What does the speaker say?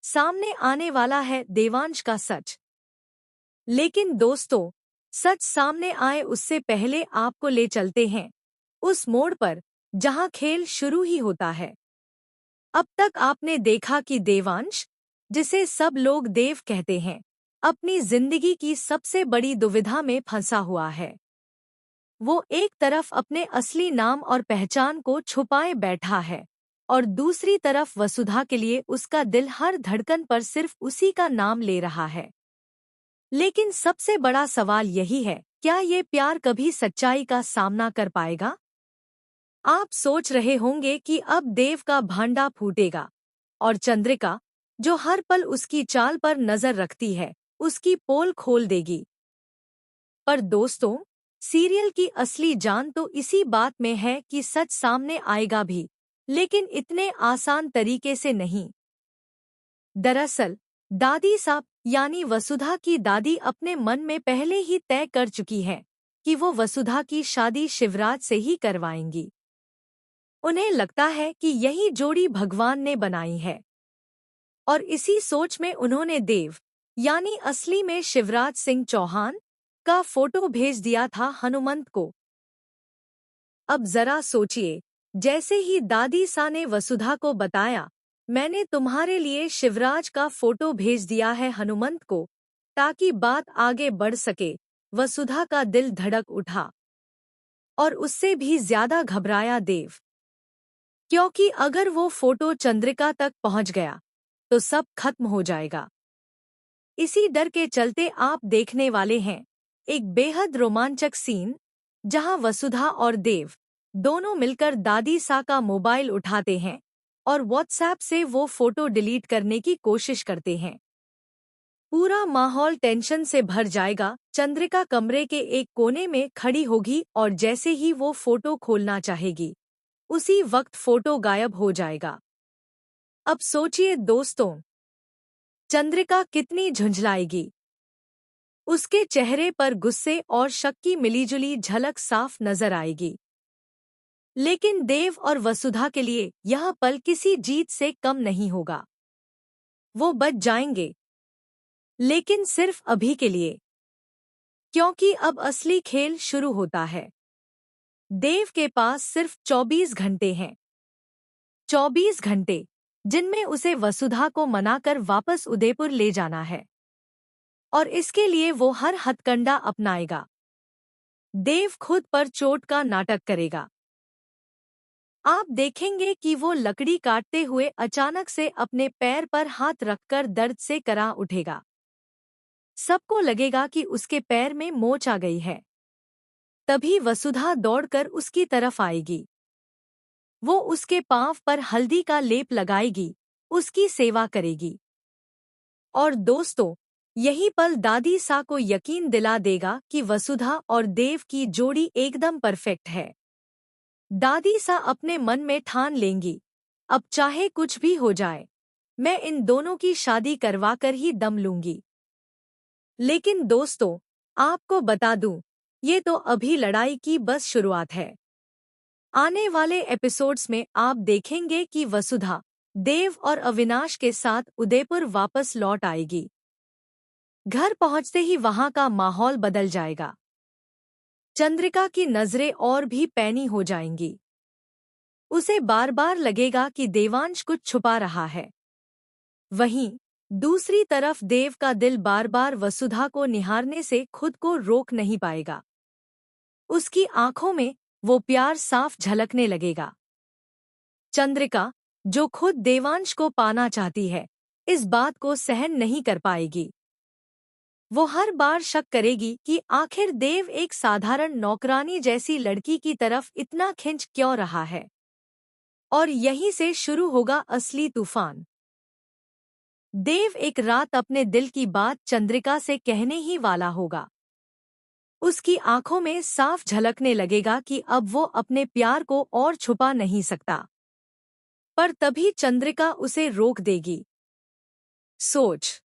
सामने आने वाला है देवांश का सच। लेकिन दोस्तों, सच सामने आए उससे पहले आपको ले चलते हैं उस मोड़ पर जहां खेल शुरू ही होता है। अब तक आपने देखा कि देवांश, जिसे सब लोग देव कहते हैं, अपनी जिंदगी की सबसे बड़ी दुविधा में फंसा हुआ है। वो एक तरफ अपने असली नाम और पहचान को छुपाए बैठा है और दूसरी तरफ वसुधा के लिए उसका दिल हर धड़कन पर सिर्फ उसी का नाम ले रहा है। लेकिन सबसे बड़ा सवाल यही है, क्या ये प्यार कभी सच्चाई का सामना कर पाएगा? आप सोच रहे होंगे कि अब देव का भांडा फूटेगा और चंद्रिका, जो हर पल उसकी चाल पर नजर रखती है, उसकी पोल खोल देगी। पर दोस्तों, सीरियल की असली जान तो इसी बात में है कि सच सामने आएगा भी, लेकिन इतने आसान तरीके से नहीं। दरअसल दादी साहब यानी वसुधा की दादी अपने मन में पहले ही तय कर चुकी है कि वो वसुधा की शादी शिवराज से ही करवाएंगी। उन्हें लगता है कि यही जोड़ी भगवान ने बनाई है और इसी सोच में उन्होंने देव यानी असली में शिवराज सिंह चौहान का फोटो भेज दिया था हनुमंत को। अब जरा सोचिए, जैसे ही दादी सा ने वसुधा को बताया, मैंने तुम्हारे लिए शिवराज का फोटो भेज दिया है हनुमंत को ताकि बात आगे बढ़ सके, वसुधा का दिल धड़क उठा। और उससे भी ज्यादा घबराया देव, क्योंकि अगर वो फोटो चंद्रिका तक पहुंच गया तो सब खत्म हो जाएगा। इसी डर के चलते आप देखने वाले हैं एक बेहद रोमांचक सीन, जहां वसुधा और देव दोनों मिलकर दादी सा का मोबाइल उठाते हैं और व्हाट्सएप से वो फोटो डिलीट करने की कोशिश करते हैं। पूरा माहौल टेंशन से भर जाएगा। चंद्रिका कमरे के एक कोने में खड़ी होगी और जैसे ही वो फोटो खोलना चाहेगी, उसी वक्त फोटो गायब हो जाएगा। अब सोचिए दोस्तों, चंद्रिका कितनी झुंझलाएगी। उसके चेहरे पर गुस्से और शक की मिलीजुली झलक साफ नजर आएगी। लेकिन देव और वसुधा के लिए यह पल किसी जीत से कम नहीं होगा। वो बच जाएंगे, लेकिन सिर्फ अभी के लिए, क्योंकि अब असली खेल शुरू होता है। देव के पास सिर्फ 24 घंटे हैं। 24 घंटे जिनमें उसे वसुधा को मनाकर वापस उदयपुर ले जाना है और इसके लिए वो हर हथकंडा अपनाएगा। देव खुद पर चोट का नाटक करेगा। आप देखेंगे कि वो लकड़ी काटते हुए अचानक से अपने पैर पर हाथ रखकर दर्द से करा उठेगा। सबको लगेगा कि उसके पैर में मोच आ गई है। तभी वसुधा दौड़कर उसकी तरफ आएगी। वो उसके पांव पर हल्दी का लेप लगाएगी, उसकी सेवा करेगी। और दोस्तों, यही पल दादी सा को यकीन दिला देगा कि वसुधा और देव की जोड़ी एकदम परफेक्ट है। दादी सा अपने मन में ठान लेंगी, अब चाहे कुछ भी हो जाए, मैं इन दोनों की शादी करवाकर ही दम लूंगी। लेकिन दोस्तों, आपको बता दूं, ये तो अभी लड़ाई की बस शुरुआत है। आने वाले एपिसोड्स में आप देखेंगे कि वसुधा देव और अविनाश के साथ उदयपुर वापस लौट आएगी। घर पहुंचते ही वहां का माहौल बदल जाएगा। चंद्रिका की नजरें और भी पैनी हो जाएंगी। उसे बार बार लगेगा कि देवांश कुछ छुपा रहा है। वहीं दूसरी तरफ देव का दिल बार बार वसुधा को निहारने से खुद को रोक नहीं पाएगा। उसकी आंखों में वो प्यार साफ झलकने लगेगा। चंद्रिका, जो खुद देवांश को पाना चाहती है, इस बात को सहन नहीं कर पाएगी। वो हर बार शक करेगी कि आखिर देव एक साधारण नौकरानी जैसी लड़की की तरफ इतना खिंच क्यों रहा है। और यहीं से शुरू होगा असली तूफान। देव एक रात अपने दिल की बात चंद्रिका से कहने ही वाला होगा। उसकी आंखों में साफ झलकने लगेगा कि अब वो अपने प्यार को और छुपा नहीं सकता। पर तभी चंद्रिका उसे रोक देगी। सोच।